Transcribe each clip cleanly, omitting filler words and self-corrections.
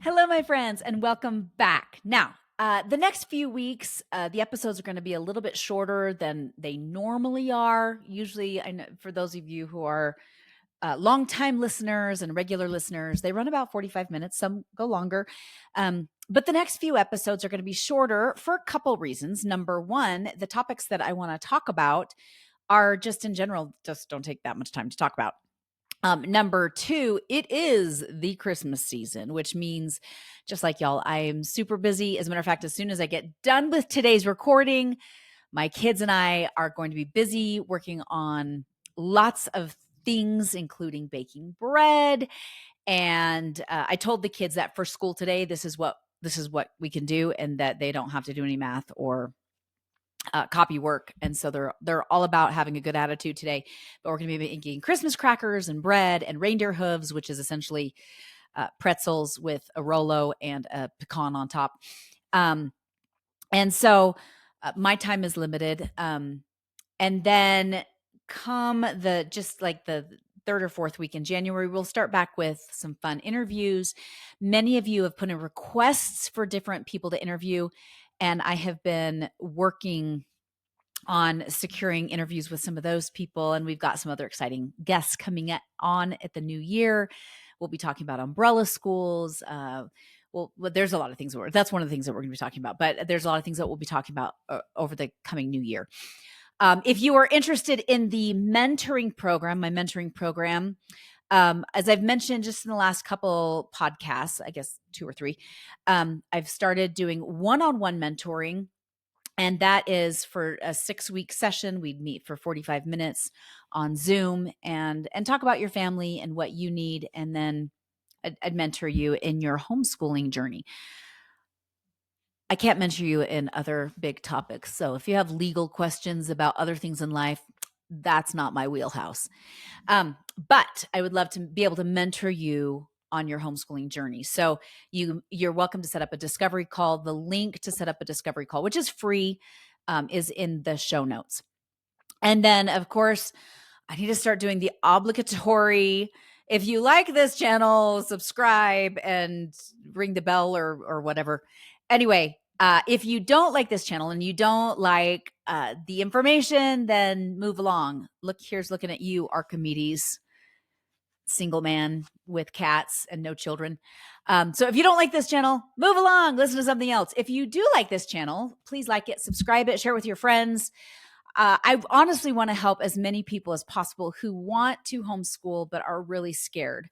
Hello, my friends, and welcome back. Now, the next few weeks, the episodes are going to be a little bit shorter than they normally are. Usually, I know for those of you who are longtime listeners and regular listeners, they run about 45 minutes. Some go longer. But the next few episodes are going to be shorter for a couple reasons. Number one, the topics that I want to talk about are just in general, just don't take that much time to talk about. Number two, it is the Christmas season, which means just like y'all, I am super busy. As a matter of fact, as soon as I get done with today's recording, my kids and I are going to be busy working on lots of things, including baking bread. And I told the kids that for school today, this is what we can do, and that they don't have to do any math or copy work. And so they're all about having a good attitude today. But we're going to be making Christmas crackers and bread and reindeer hooves, which is essentially pretzels with a Rolo and a pecan on top. Um, and so my time is limited. And then come the just like the third or fourth week in January, we'll start back with some fun interviews. Many of you have put in requests for different people to interview, and I have been working on securing interviews with some of those people. And we've got some other exciting guests coming on at the new year. We'll be talking about umbrella schools. Well, there's a lot of things. That's one of the things that we're going to be talking about, but there's a lot of things that we'll be talking about over the coming new year. If you are interested in the mentoring program, my mentoring program, as I've mentioned just in the last couple podcasts, I guess 2 or 3, I've started doing one-on-one mentoring. And that is for a 6-week session. We'd meet for 45 minutes on Zoom and talk about your family and what you need. And then I'd mentor you in your homeschooling journey. I can't mentor you in other big topics. So if you have legal questions about other things in life, that's not my wheelhouse. But I would love to be able to mentor you on your homeschooling journey. So you're welcome to set up a discovery call. The link to set up a discovery call, which is free, is in the show notes. And then, of course, I need to start doing the obligatory. If you like this channel, subscribe and ring the bell or whatever. Anyway, if you don't like this channel and you don't like the information, then move along. Here's looking at you, Archimedes, single man with cats and no children. So if you don't like this channel, move along, listen to something else. If you do like this channel, please like it, subscribe it, share it with your friends. I honestly want to help as many people as possible who want to homeschool but are really scared.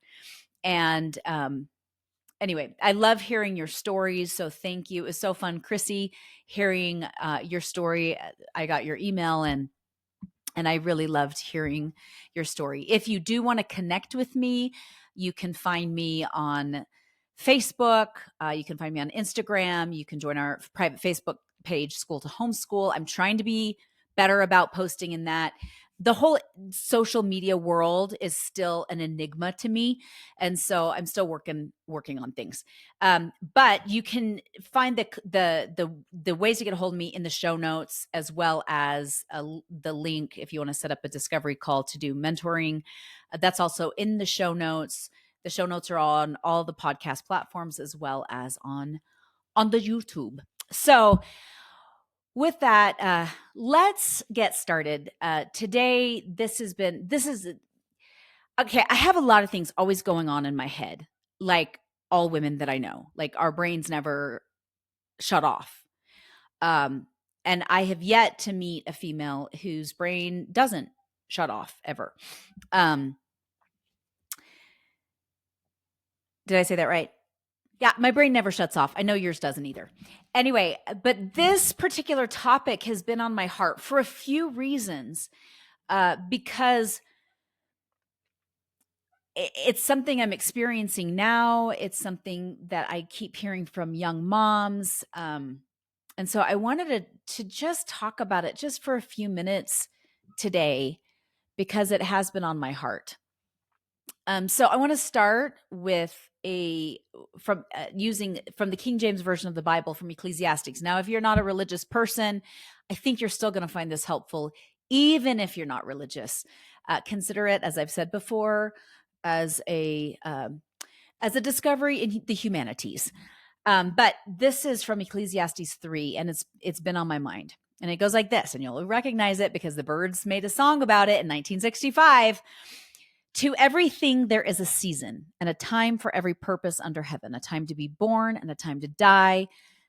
And anyway, I love hearing your stories. So thank you. It was so fun, Chrissy, hearing your story. I got your email and I really loved hearing your story. If you do want to connect with me, you can find me on Facebook. You can find me on Instagram. You can join our private Facebook page, School to Homeschool. I'm trying to be better about posting in that. The whole social media world is still an enigma to me, and so I'm still working on things. But you can find the ways to get a hold of me in the show notes, as well as the link if you want to set up a discovery call to do mentoring. That's also in the show notes. The show notes are on all the podcast platforms as well as on the YouTube. So with that, let's get started. Today, this is okay. I have a lot of things always going on in my head, like all women that I know. Like our brains never shut off. Um, and I have yet to meet a female whose brain doesn't shut off ever. Did I say that right? Yeah, my brain never shuts off. I know yours doesn't either. Anyway, but this particular topic has been on my heart for a few reasons, because it's something I'm experiencing now. It's something that I keep hearing from young moms. And so I wanted to just talk about it just for a few minutes today because it has been on my heart. So I want to start with using from the King James Version of the Bible from Ecclesiastes. Now, if you're not a religious person, I think you're still going to find this helpful, even if you're not religious. Consider it, as I've said before, as as a discovery in the humanities. But this is from Ecclesiastes 3, and it's been on my mind. And it goes like this, and you'll recognize it because the Byrds made a song about it in 1965. To everything there is a season and a time for every purpose under heaven, a time to be born and a time to die,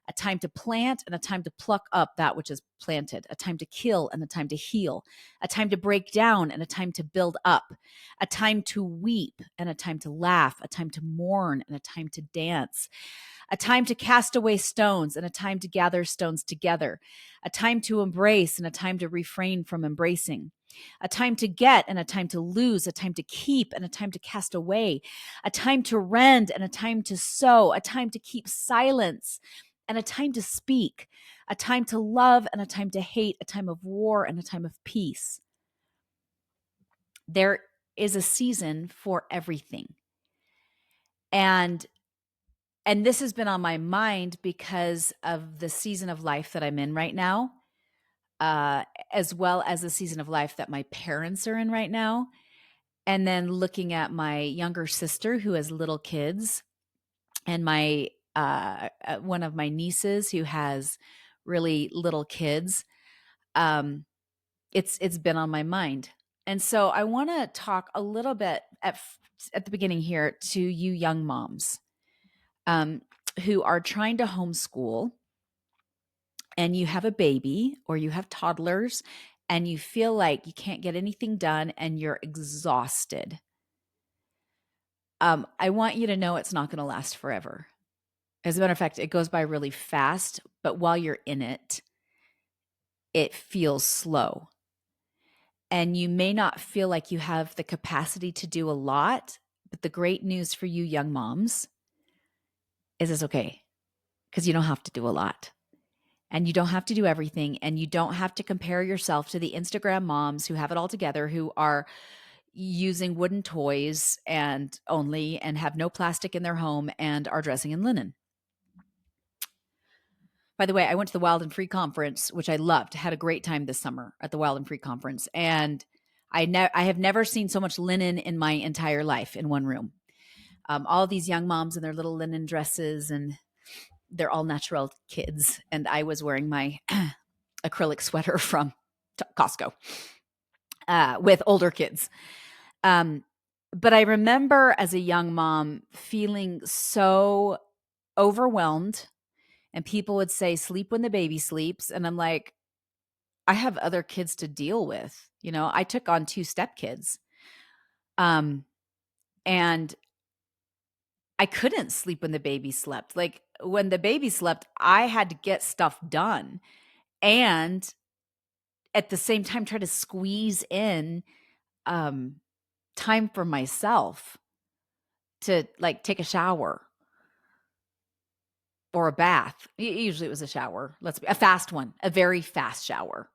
a time to plant and a time to pluck up that which is planted, a time to kill and a time to heal, a time to break down and a time to build up, a time to weep and a time to laugh, a time to mourn and a time to dance, a time to cast away stones and a time to gather stones together, a time to embrace and a time to refrain from embracing, a time to get and a time to lose, a time to keep and a time to cast away, a time to rend and a time to sow, a time to keep silence and a time to speak, a time to love and a time to hate, a time of war and a time of peace. There is a season for everything. And this has been on my mind because of the season of life that I'm in right now, as well as the season of life that my parents are in right now. And then looking at my younger sister who has little kids, and my one of my nieces who has really little kids. It's been on my mind. And so I want to talk a little bit at the beginning here to you young moms who are trying to homeschool, and you have a baby or you have toddlers and you feel like you can't get anything done and you're exhausted. I want you to know it's not going to last forever. As a matter of fact, it goes by really fast, but while you're in it, it feels slow. And you may not feel like you have the capacity to do a lot, but the great news for you young moms is it's okay, because you don't have to do a lot. And you don't have to do everything, and you don't have to compare yourself to the Instagram moms who have it all together, who are using wooden toys and have no plastic in their home and are dressing in linen. By the way, I went to the Wild and Free conference, which I loved. Had a great time this summer at the Wild and Free conference. And I have never seen so much linen in my entire life in one room. All these young moms in their little linen dresses, and they're all natural kids. And I was wearing my acrylic sweater from Costco with older kids. But I remember as a young mom feeling so overwhelmed, and people would say, sleep when the baby sleeps. And I'm like, I have other kids to deal with. You know, I took on 2 stepkids. And I couldn't sleep when the baby slept. Like when the baby slept, I had to get stuff done. And at the same time, try to squeeze in time for myself to like take a shower or a bath. Usually it was a shower. A fast one, a very fast shower.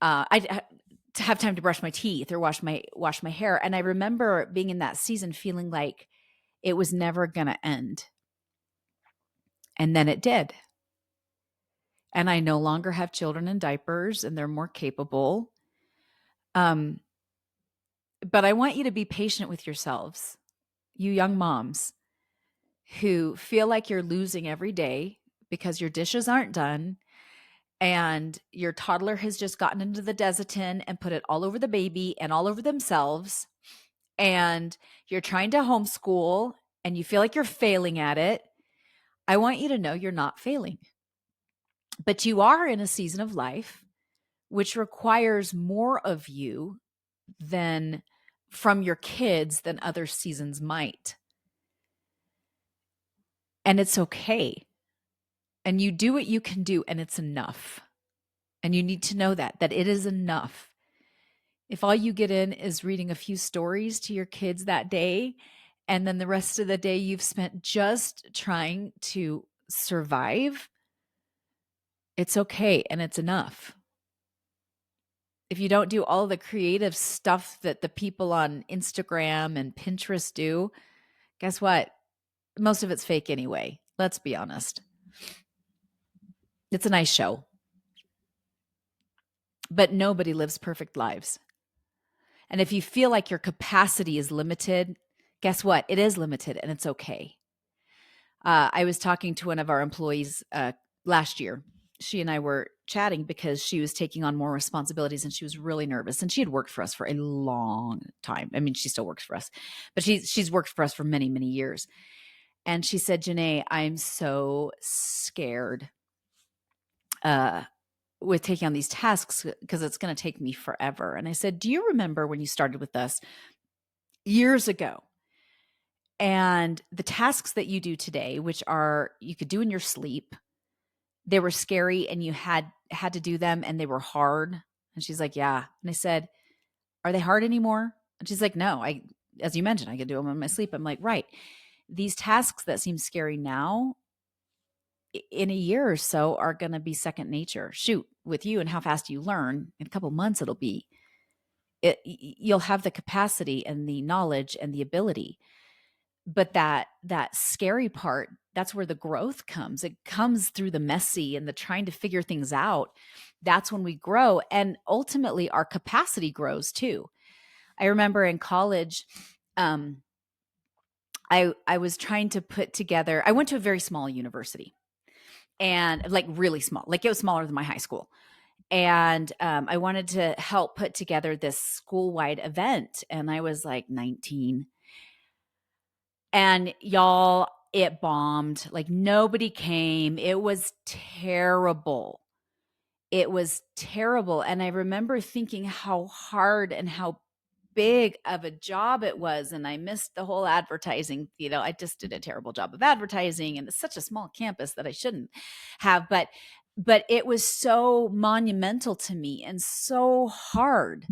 I to have time to brush my teeth or wash my hair. And I remember being in that season feeling like it was never going to end. And then it did. And I no longer have children in diapers, and they're more capable. But I want you to be patient with yourselves, you young moms who feel like you're losing every day because your dishes aren't done and your toddler has just gotten into the Desitin and put it all over the baby and all over themselves, and you're trying to homeschool and you feel like you're failing at it. I want you to know you're not failing, but you are in a season of life which requires more of you than from your kids than other seasons might. And it's okay. And you do what you can do, and it's enough. And you need to know that it is enough. If all you get in is reading a few stories to your kids that day, and then the rest of the day you've spent just trying to survive, it's okay and it's enough. If you don't do all the creative stuff that the people on Instagram and Pinterest do, guess what? Most of it's fake anyway. Let's be honest. It's a nice show. But nobody lives perfect lives. And if you feel like your capacity is limited, Guess what? It is limited and it's okay. I was talking to one of our employees last year. She and I were chatting because she was taking on more responsibilities and she was really nervous. And she had worked for us for a long time. I mean, she still works for us, but she's worked for us for many, many years. And she said, Janae, I'm so scared with taking on these tasks because it's going to take me forever. And I said, do you remember when you started with us years ago? And the tasks that you do today, which are you could do in your sleep, they were scary and you had to do them and they were hard. And she's like, yeah. And I said, are they hard anymore? And she's like, no, as you mentioned, I could do them in my sleep. I'm like, right. These tasks that seem scary now in a year or so are going to be second nature. Shoot, with you and how fast you learn, in a couple months, you'll have the capacity and the knowledge and the ability. But that scary part, that's where the growth comes. It comes through the messy and the trying to figure things out. That's when we grow. And ultimately our capacity grows too. I remember in college, I was trying to put together, I went to a very small university and like really small, like it was smaller than my high school. And I wanted to help put together this school-wide event. And I was like 19. And y'all, it bombed. Like nobody came. It was terrible. It was terrible. And I remember thinking how hard and how big of a job it was. And I missed the whole advertising. I just did a terrible job of advertising. And it's such a small campus that I shouldn't have. But it was so monumental to me and so hard.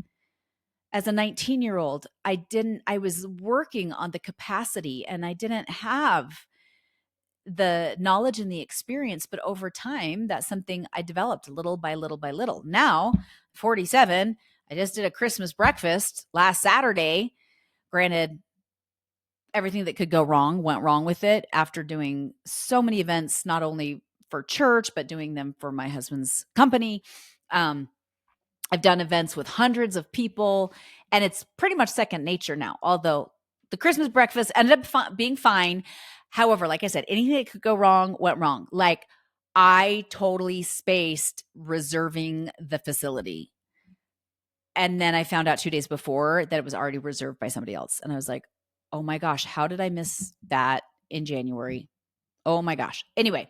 As a 19-year-old, I was working on the capacity and I didn't have the knowledge and the experience, but over time, that's something I developed little by little by little. Now, 47, I just did a Christmas breakfast last Saturday. Granted, everything that could go wrong went wrong with it after doing so many events, not only for church, but doing them for my husband's company. I've done events with hundreds of people, and it's pretty much second nature now, although the Christmas breakfast ended up being fine. However, like I said, anything that could go wrong went wrong. Like I totally spaced reserving the facility. And then I found out 2 days before that it was already reserved by somebody else. And I was like, oh my gosh, how did I miss that in January? Oh my gosh. Anyway,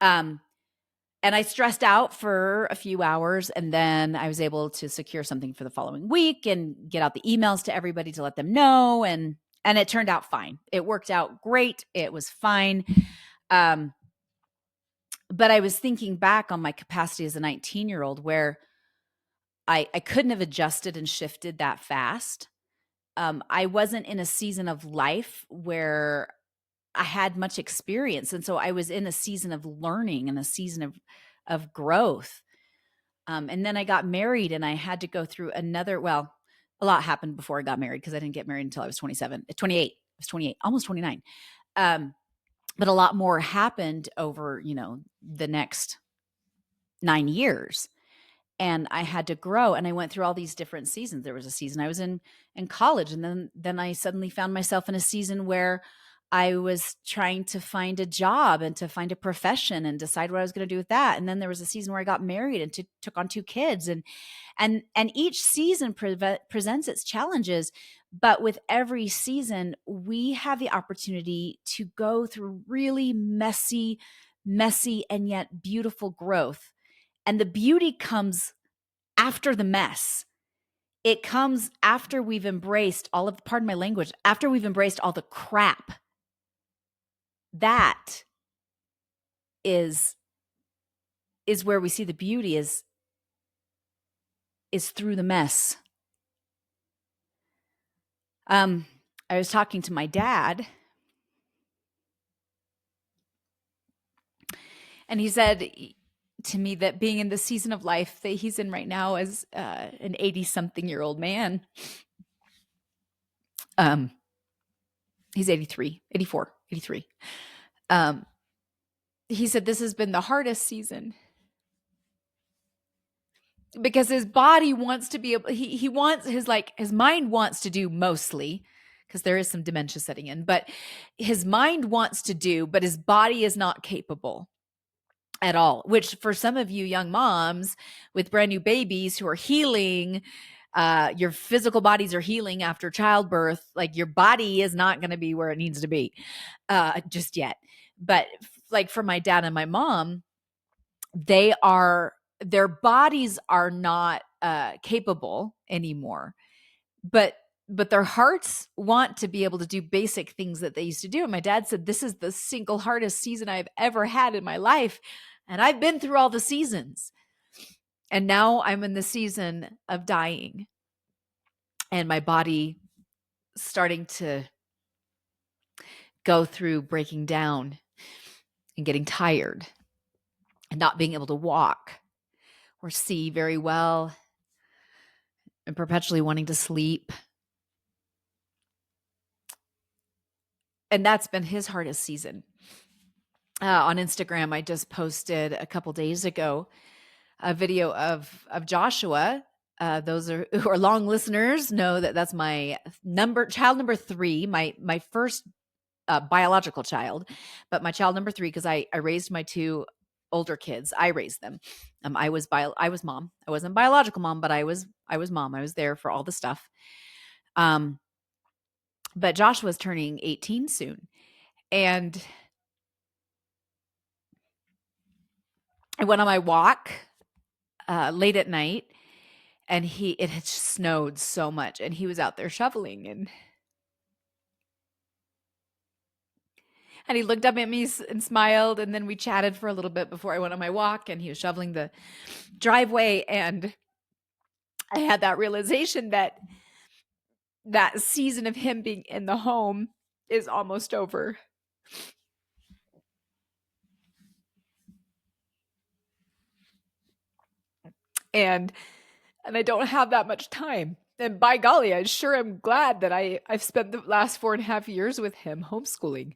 and I stressed out for a few hours, and then I was able to secure something for the following week and get out the emails to everybody to let them know. And it turned out fine. It worked out great. It was fine. But I was thinking back on my capacity as a 19-year-old where I couldn't have adjusted and shifted that fast. I wasn't in a season of life where I had much experience. And so I was in a season of learning and a season of growth. And then I got married and I had to go through a lot happened before I got married because I didn't get married until I was 28. I was 28, almost 29. But a lot more happened over, the next 9 years. And I had to grow, and I went through all these different seasons. There was a season I was in college, and then I suddenly found myself in a season where I was trying to find a job and to find a profession and decide what I was going to do with that. And then there was a season where I got married and took on 2 kids, and each season presents its challenges. But with every season, we have the opportunity to go through really messy, and yet beautiful growth. And the beauty comes after the mess. It comes after we've embraced pardon my language, after we've embraced all the crap. That is where we see the beauty is through the mess. I was talking to my dad, and he said to me that being in the season of life that he's in right now as an 80-something-year-old man, he's 83, 84, 83. He said this has been the hardest season because his body wants to be, he wants his mind wants to do mostly, because there is some dementia setting in, but his mind wants to do, but his body is not capable at all, which for some of you young moms with brand new babies who are healing, your physical bodies are healing after childbirth. Like your body is not going to be where it needs to be just yet. But like for my dad and my mom, their bodies are not capable anymore, but their hearts want to be able to do basic things that they used to do. And my dad said, this is the single hardest season I've ever had in my life. And I've been through all the seasons. And now I'm in the season of dying. And my body starting to go through breaking down and getting tired and not being able to walk or see very well and perpetually wanting to sleep. And that's been his hardest season. On Instagram, I just posted a couple days ago a video of Joshua. Those who are long listeners know that that's my child number 3, my first biological child, but my child number 3, because I raised my 2 older kids. I raised them. I was mom. I wasn't biological mom, but I was mom. I was there for all the stuff. But Joshua's turning 18 soon, and I went on my walk late at night, and it had snowed so much, and he was out there shoveling, and he looked up at me and smiled, and then we chatted for a little bit before I went on my walk, and he was shoveling the driveway, and I had that realization that season of him being in the home is almost over. And I don't have that much time. And by golly, I sure am glad that I've spent the last 4.5 years with him homeschooling,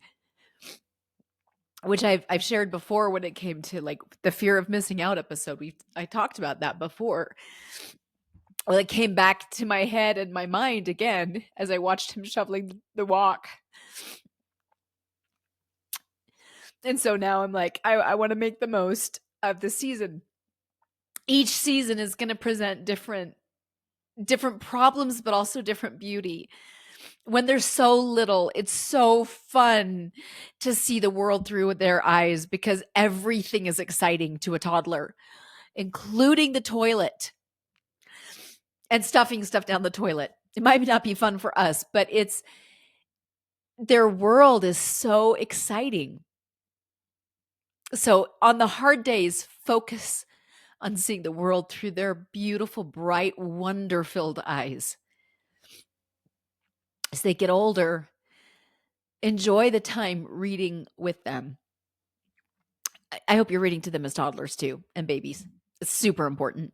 which I've shared before when it came to like the fear of missing out episode. I talked about that before. Well, it came back to my head and my mind again as I watched him shoveling the walk. And so now I'm like, I want to make the most of the season. Each season is going to present different problems, but also different beauty. When they're so little, it's so fun to see the world through their eyes because everything is exciting to a toddler, including the toilet and stuffing stuff down the toilet. It might not be fun for us, but their world is so exciting. So on the hard days, focus on seeing the world through their beautiful, bright, wonder-filled eyes. As they get older, enjoy the time reading with them. I hope you're reading to them as toddlers too, and babies. It's super important.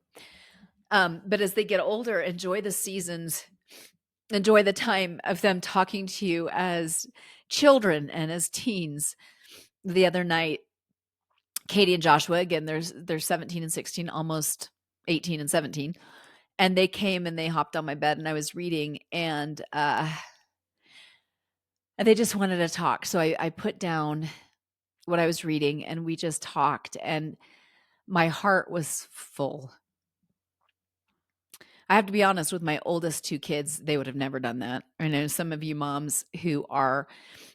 But as they get older, enjoy the seasons, enjoy the time of them talking to you as children and as teens. The other night, Katie and Joshua, again, they're 17 and 16, almost 18 and 17. And they came and they hopped on my bed and I was reading and they just wanted to talk. So I put down what I was reading and we just talked and my heart was full. I have to be honest, with my oldest 2 kids, they would have never done that. I know some of you moms who are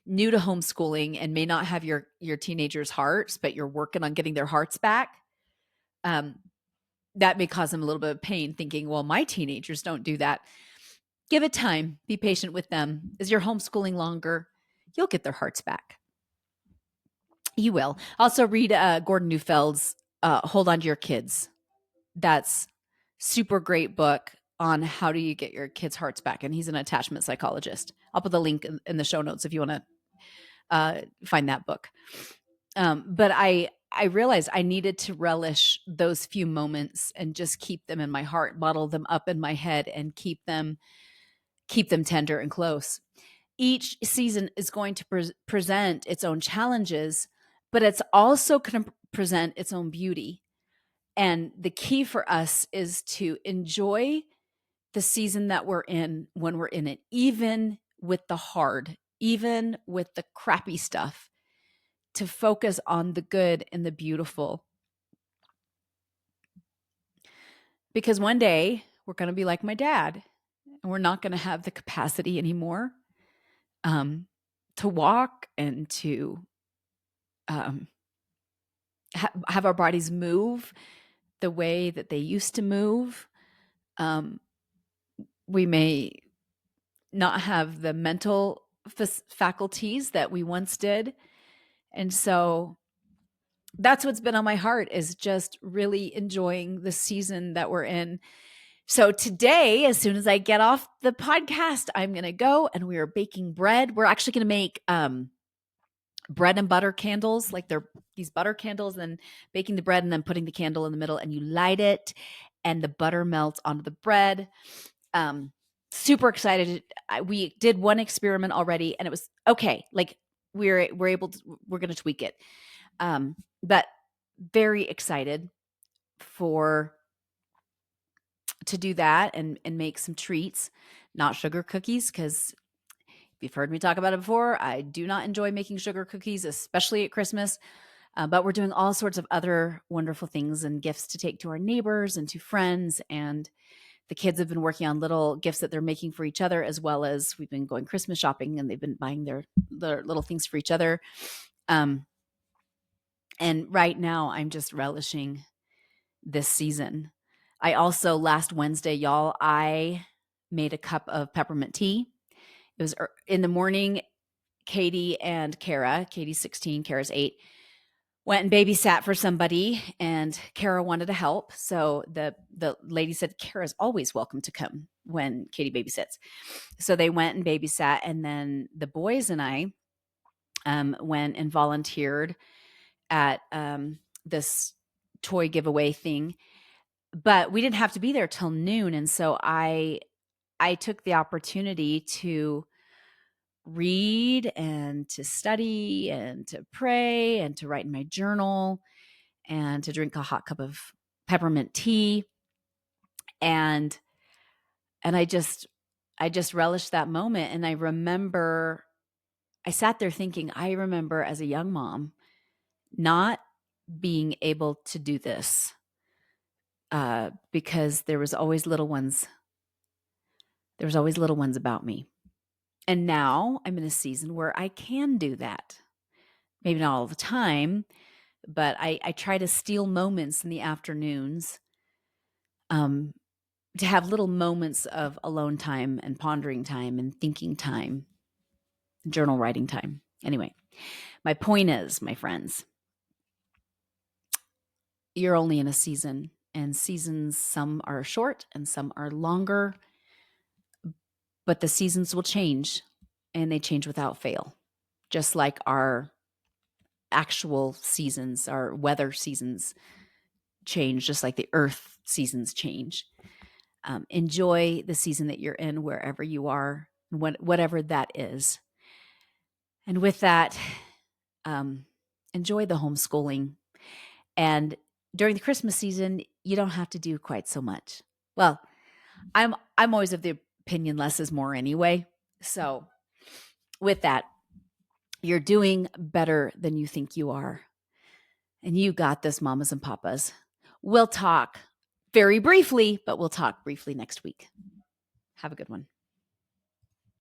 new to homeschooling and may not have your teenagers' hearts, but you're working on getting their hearts back. That may cause them a little bit of pain thinking, well, my teenagers don't do that. Give it time. Be patient with them. As you're homeschooling longer, you'll get their hearts back. You will. Also read Gordon Neufeld's Hold On to Your Kids. That's super great book on how do you get your kids' hearts back. And he's an attachment psychologist. I'll put the link in the show notes if you want to find that book. But I realized I needed to relish those few moments and just keep them in my heart, bottle them up in my head and keep them tender and close. Each season is going to present its own challenges, but it's also going to present its own beauty. And the key for us is to enjoy the season that we're in when we're in it, even with the hard, even with the crappy stuff, to focus on the good and the beautiful. Because one day we're going to be like my dad, and we're not going to have the capacity anymore um, to walk and to um, have our bodies move the way that they used to move. Um, we may not have the mental faculties that we once did. And so that's what's been on my heart, is just really enjoying the season that we're in. So today, as soon as I get off the podcast, I'm going to go and we are baking bread. We're actually going to make bread and butter candles, like they're these butter candles, and then baking the bread and then putting the candle in the middle, and you light it and the butter melts onto the bread. Super excited. We did one experiment already and it was okay. Like we're able to, we're going to tweak it. But very excited to do that and make some treats, not sugar cookies, because if you've heard me talk about it before, I do not enjoy making sugar cookies, especially at Christmas. But we're doing all sorts of other wonderful things and gifts to take to our neighbors and to friends. And the kids have been working on little gifts that they're making for each other, as well as we've been going Christmas shopping and they've been buying their little things for each other. And right now I'm just relishing this season. I also, last Wednesday, y'all, I made a cup of peppermint tea. It was in the morning. Katie and Kara, Katie's 16, Kara's 8, went and babysat for somebody, and Kara wanted to help. So the lady said, Kara's always welcome to come when Katie babysits. So they went and babysat, and then the boys and I went and volunteered at this toy giveaway thing. But we didn't have to be there till noon. And so I took the opportunity to read and to study and to pray and to write in my journal and to drink a hot cup of peppermint tea. And I just relished that moment. And I remember, I sat there thinking, I remember as a young mom not being able to do this because there was always little ones. There was always little ones about me. And now I'm in a season where I can do that. Maybe not all the time, but I try to steal moments in the afternoons to have little moments of alone time and pondering time and thinking time, journal writing time. Anyway, my point is, my friends, you're only in a season, and seasons, some are short and some are longer, but the seasons will change, and they change without fail, just like our actual seasons, our weather seasons change, just like the earth seasons change. Enjoy the season that you're in, wherever you are, whatever that is. And with that, enjoy the homeschooling. And during the Christmas season, you don't have to do quite so much. Well, I'm always of the opinion less is more anyway. So with that, you're doing better than you think you are. And you got this, mamas and papas. We'll talk very briefly, but we'll talk briefly next week. Have a good one.